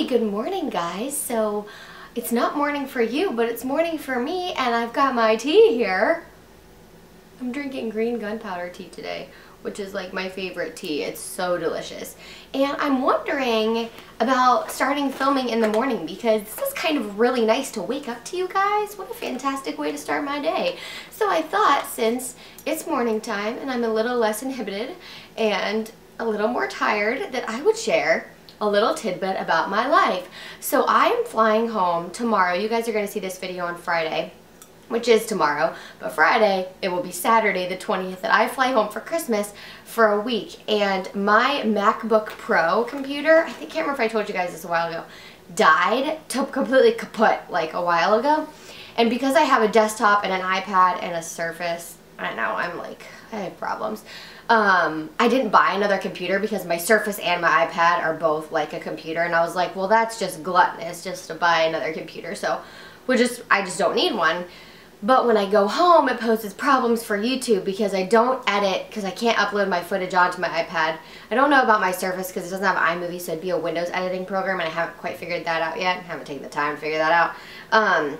Hey, good morning guys. So it's not morning for you, but it's morning for me, and I've got my tea here. I'm drinking green gunpowder tea today, which is like my favorite tea. It's so delicious. And I'm wondering about starting filming in the morning because this is kind of really nice to wake up to you guys. What a fantastic way to start my day. So I thought, since it's morning time and I'm a little less inhibited and a little more tired, that I would share a little tidbit about my life. So I am flying home tomorrow. You guys are going to see this video on Friday, which is tomorrow, but Friday, it will be Saturday the 20th that I fly home for Christmas for a week. And my MacBook Pro computer, I can't remember if I told you guys this a while ago, died, completely kaput like a while ago. And because I have a desktop and an iPad and a Surface, I know, I have problems. I didn't buy another computer because my Surface and my iPad are both like a computer, and I was like, well, that's just gluttonous just to buy another computer, so I just don't need one. But when I go home, it poses problems for YouTube because I don't edit, because I can't upload my footage onto my iPad. I don't know about my Surface because it doesn't have iMovie, so it'd be a Windows editing program, and I haven't quite figured that out yet. I haven't taken the time to figure that out.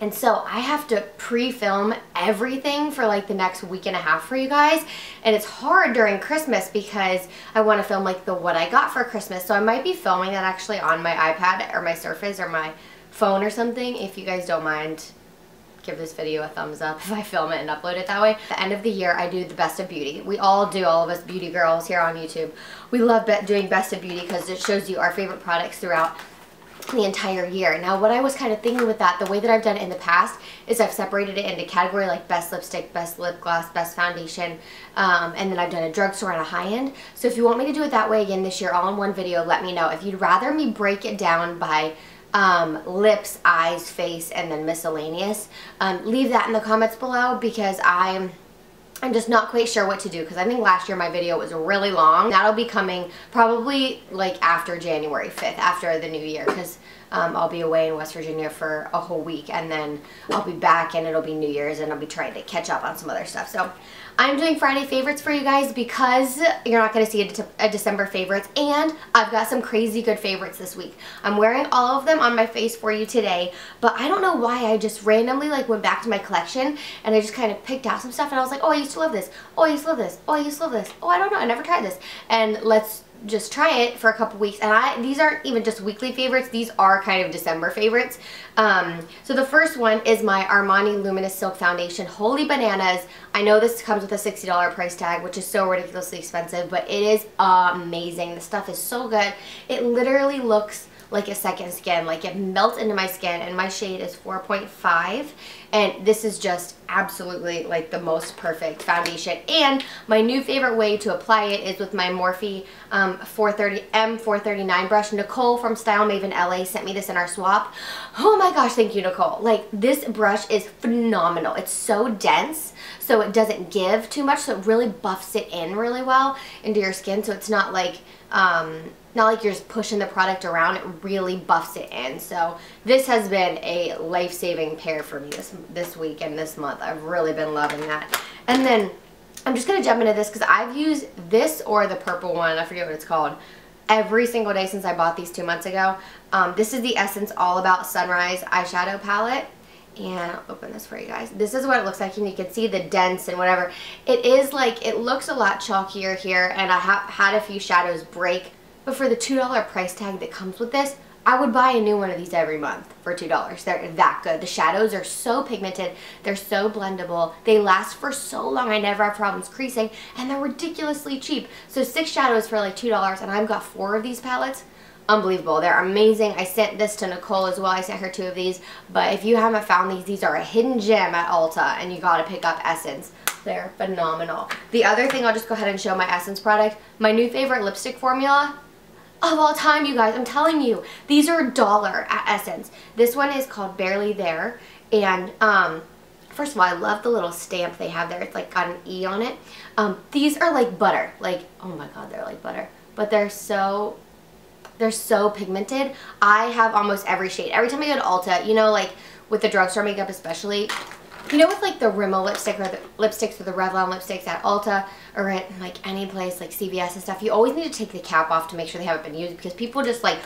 And so I have to pre-film everything for like the next week and a half for you guys. And it's hard during Christmas because I want to film like the what I got for Christmas. So I might be filming that actually on my iPad or my Surface or my phone or something. If you guys don't mind, give this video a thumbs up if I film it and upload it that way. At the end of the year, I do the best of beauty. We all do, all of us beauty girls here on YouTube. We love doing best of beauty because it shows you our favorite products throughout the entire year. Now, what I was kind of thinking with that, the way that I've done it in the past is I've separated it into category like best lipstick, best lip gloss, best foundation, and then I've done a drugstore and a high-end. So if you want me to do it that way again this year, all in one video, let me know. If you'd rather me break it down by lips, eyes, face, and then miscellaneous, leave that in the comments below, because I'm just not quite sure what to do, because I think last year my video was really long. That'll be coming probably like after January 5th, after the new year, because I'll be away in West Virginia for a whole week, and then I'll be back and it'll be New Year's, and I'll be trying to catch up on some other stuff. So I'm doing Friday favorites for you guys because you're not going to see a December favorites, and I've got some crazy good favorites this week. I'm wearing all of them on my face for you today, but I don't know why I just randomly like went back to my collection and I just kind of picked out some stuff, and I was like, oh, I used to love this. Oh, I used to love this. Oh, I used to love this. Oh, I don't know. I never tried this. And let's just try it for a couple weeks. And these aren't even just weekly favorites, these are kind of December favorites. So the first one is my Armani Luminous Silk Foundation. Holy bananas. I know this comes with a $60 price tag, which is so ridiculously expensive, but it is amazing. The stuff is so good. It literally looks like a second skin, like it melts into my skin, and my shade is 4.5, and this is just absolutely like the most perfect foundation. And my new favorite way to apply it is with my Morphe M439 brush. Nicole from Style Maven LA sent me this in our swap. Oh my gosh, thank you, Nicole. Like, this brush is phenomenal. It's so dense, so it doesn't give too much, so it really buffs it in really well into your skin, so it's not like you're just pushing the product around. It really buffs it in. So this has been a life-saving pair for me this week and this month. I've really been loving that. And then I'm just going to jump into this because I've used this or the purple one, I forget what it's called, every single day since I bought these 2 months ago. This is the Essence All About Sunrise eyeshadow palette. And I'll open this for you guys. This is what it looks like, and you can see the dents and whatever. It is like, it looks a lot chalkier here, and I have had a few shadows break. But for the $2 price tag that comes with this, I would buy a new one of these every month for $2. They're that good. The shadows are so pigmented. They're so blendable. They last for so long. I never have problems creasing. And they're ridiculously cheap. So 6 shadows for like $2, and I've got 4 of these palettes. Unbelievable. They're amazing. I sent this to Nicole as well. I sent her 2 of these. But if you haven't found these are a hidden gem at Ulta, and you gotta pick up Essence. They're phenomenal. The other thing, I'll just go ahead and show my Essence product. My new favorite lipstick formula of all time, you guys. I'm telling you, these are $1 at Essence. This one is called Barely There, and first of all, I love the little stamp they have there. It's like got an E on it. These are like butter. Like, oh my god, they're like butter. But they're so pigmented. I have almost every shade. Every time I go to Ulta, you know, like with the drugstore makeup especially, You know, with like the Rimmel lipstick or the lipsticks or the Revlon lipsticks at Ulta or at like any place like CVS and stuff, you always need to take the cap off to make sure they haven't been used, because people just like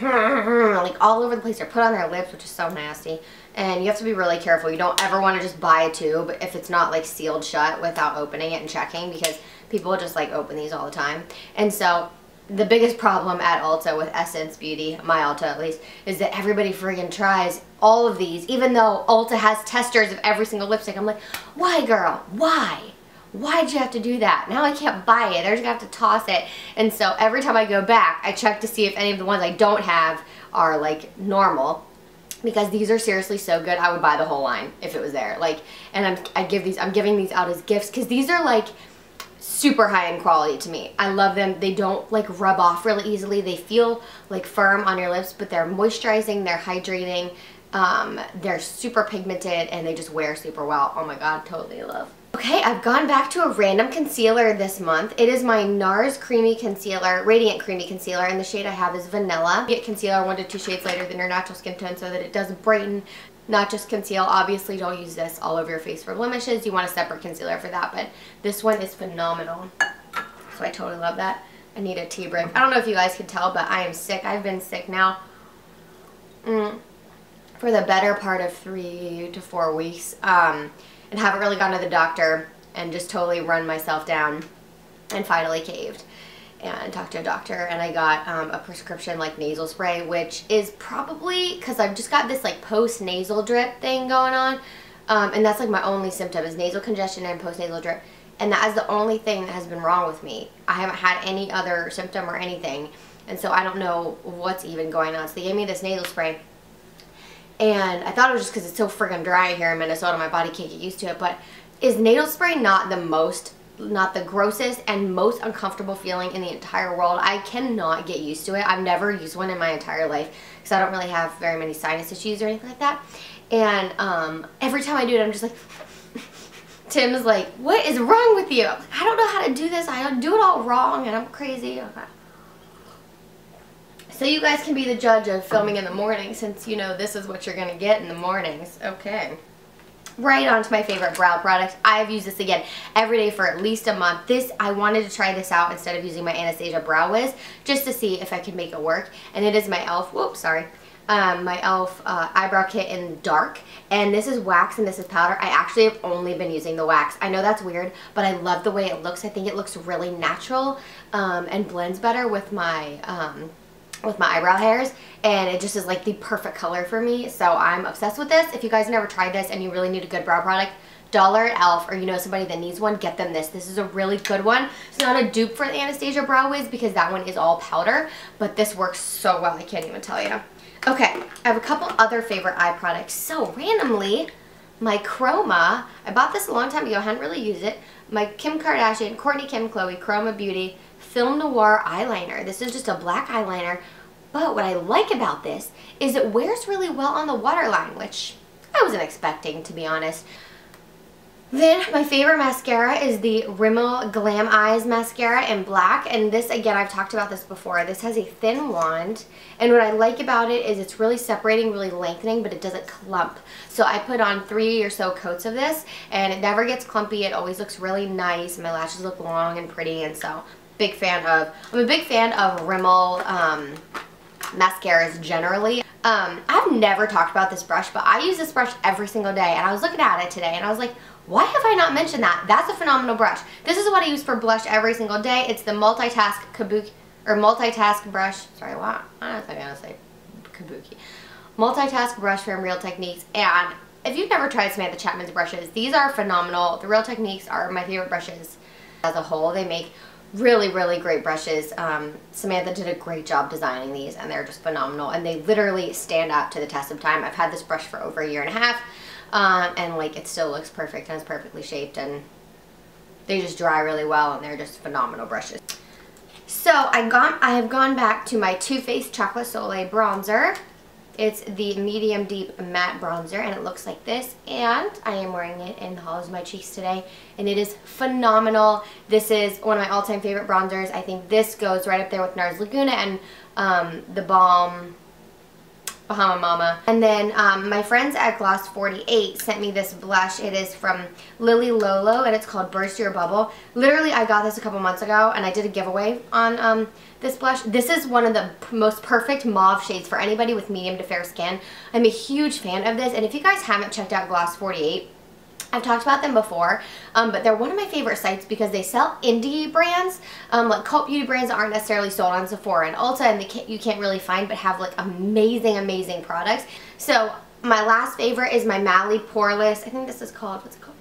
like all over the place. They're put on their lips, which is so nasty. And you have to be really careful. You don't ever want to just buy a tube if it's not like sealed shut without opening it and checking, because people just like open these all the time. And so the biggest problem at Ulta with Essence Beauty, my Ulta at least, is that everybody friggin' tries all of these, even though Ulta has testers of every single lipstick. I'm like, why, girl? Why? Why'd you have to do that? Now I can't buy it. They're just gonna have to toss it. And so every time I go back, I check to see if any of the ones I don't have are like normal, because these are seriously so good. I would buy the whole line if it was there. Like, and I'm giving these out as gifts, because these are like super high-end quality to me. I love them. They don't like rub off really easily. They feel like firm on your lips, but they're moisturizing, they're hydrating, they're super pigmented, and they just wear super well. Oh my god, totally love. Okay, I've gone back to a random concealer this month. It is my NARS Creamy Concealer, Radiant Creamy Concealer, and the shade I have is Vanilla. Get concealer 1 to 2 shades lighter than your natural skin tone so that it does brighten, not just conceal. Obviously, don't use this all over your face for blemishes. You want a separate concealer for that, but this one is phenomenal. So I totally love that. I need a tea break. I don't know if you guys can tell, but I am sick. I've been sick now for the better part of 3 to 4 weeks. And haven't really gone to the doctor, and just totally run myself down and finally caved and talked to a doctor, and I got a prescription like nasal spray, which is probably because I've just got this like post nasal drip thing going on, and that's like my only symptom is nasal congestion and post nasal drip, and that is the only thing that has been wrong with me. I haven't had any other symptom or anything, and so I don't know what's even going on. So they gave me this nasal spray. And I thought it was just because it's so friggin' dry here in Minnesota, my body can't get used to it. But is nasal spray not the grossest and most uncomfortable feeling in the entire world? I cannot get used to it. I've never used one in my entire life because I don't really have very many sinus issues or anything like that. And every time I do it, I'm just like, Tim's like, what is wrong with you? I don't know how to do this. I do it all wrong and I'm crazy. Okay. So you guys can be the judge of filming in the morning, since you know this is what you're going to get in the mornings. Okay. Right on to my favorite brow product. I've used this again every day for at least a month. I wanted to try this out instead of using my Anastasia Brow Wiz, just to see if I could make it work. And it is my e.l.f. My e.l.f. eyebrow kit in dark. And this is wax and this is powder. I actually have only been using the wax. I know that's weird, but I love the way it looks. I think it looks really natural and blends better with my eyebrow hairs, and it just is like the perfect color for me. So I'm obsessed with this. If you guys have never tried this and you really need a good brow product, dollar at e.l.f. or you know somebody that needs one, get them this. This is a really good one. It's not a dupe for the Anastasia Brow Wiz because that one is all powder, but this works so well, I can't even tell you. Okay, I have a couple other favorite eye products. So randomly, my Chroma, I bought this a long time ago, I hadn't really used it. My Kim Kardashian, Kourtney Kim Chloe Chroma Beauty Film Noir eyeliner. This is just a black eyeliner, but what I like about this is it wears really well on the waterline, which I wasn't expecting, to be honest. Then my favorite mascara is the Rimmel Glam Eyes mascara in black, and this, again, I've talked about this before. This has a thin wand, and what I like about it is it's really separating, really lengthening, but it doesn't clump. So I put on 3 or so coats of this, and it never gets clumpy. It always looks really nice. My lashes look long and pretty, and so I'm a big fan of Rimmel mascaras generally. I've never talked about this brush, but I use this brush every single day, and I was looking at it today, and I was like, why have I not mentioned that? That's a phenomenal brush. This is what I use for blush every single day. It's the multitask brush. Sorry, what? I don't know if I'm gonna say kabuki. Multitask brush from Real Techniques. And if you've never tried Samantha Chapman's brushes, these are phenomenal. The Real Techniques are my favorite brushes as a whole. They make really, really great brushes. Samantha did a great job designing these, and they're just phenomenal. And they literally stand up to the test of time. I've had this brush for over 1.5 years. And like it still looks perfect and it's perfectly shaped, and they just dry really well, and they're just phenomenal brushes. So I have gone back to my Too Faced Chocolate Soleil bronzer. It's the medium deep matte bronzer, and it looks like this, and I am wearing it in the hollows of my cheeks today, and it is phenomenal. This is one of my all-time favorite bronzers. I think this goes right up there with NARS Laguna and the Balm Bahama Mama. And then my friends at Gloss 48 sent me this blush. It is from Lily Lolo and it's called Burst Your Bubble. Literally, I got this a couple months ago and I did a giveaway on this blush. This is one of the most perfect mauve shades for anybody with medium to fair skin. I'm a huge fan of this, and if you guys haven't checked out Gloss 48, I've talked about them before, but they're one of my favorite sites because they sell indie brands, like cult beauty brands that aren't necessarily sold on Sephora and Ulta, and you can't really find, but have like amazing, amazing products. So my last favorite is my Mally Poreless, I think this is called, what's it called?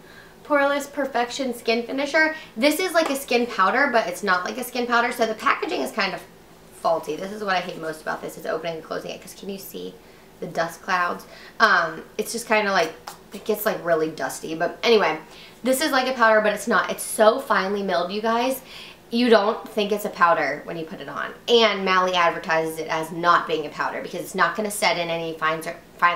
Poreless Perfection Skin Finisher. This is like a skin powder, but it's not like a skin powder, so the packaging is kind of faulty. This is what I hate most about this, is opening and closing it, because can you see the dust clouds? It's just kind of like, it gets like really dusty. But anyway, this is like a powder, but it's not. It's so finely milled, you guys. You don't think it's a powder when you put it on. And Mally advertises it as not being a powder because it's not going to set in any fine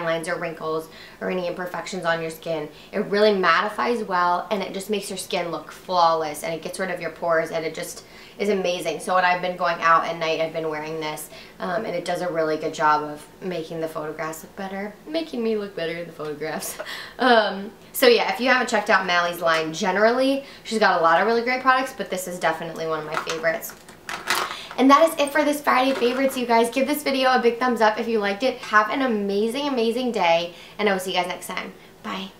lines or wrinkles or any imperfections on your skin. It really mattifies well, and it just makes your skin look flawless, and it gets rid of your pores, and it just is amazing. So when I've been going out at night, I've been wearing this, and it does a really good job of making the photographs look better, making me look better in the photographs. So yeah, if you haven't checked out Mally's line generally, she's got a lot of really great products, but this is definitely one of my favorites. And that is it for this Friday favorites, you guys. Give this video a big thumbs up if you liked it. Have an amazing, amazing day, and I will see you guys next time. Bye.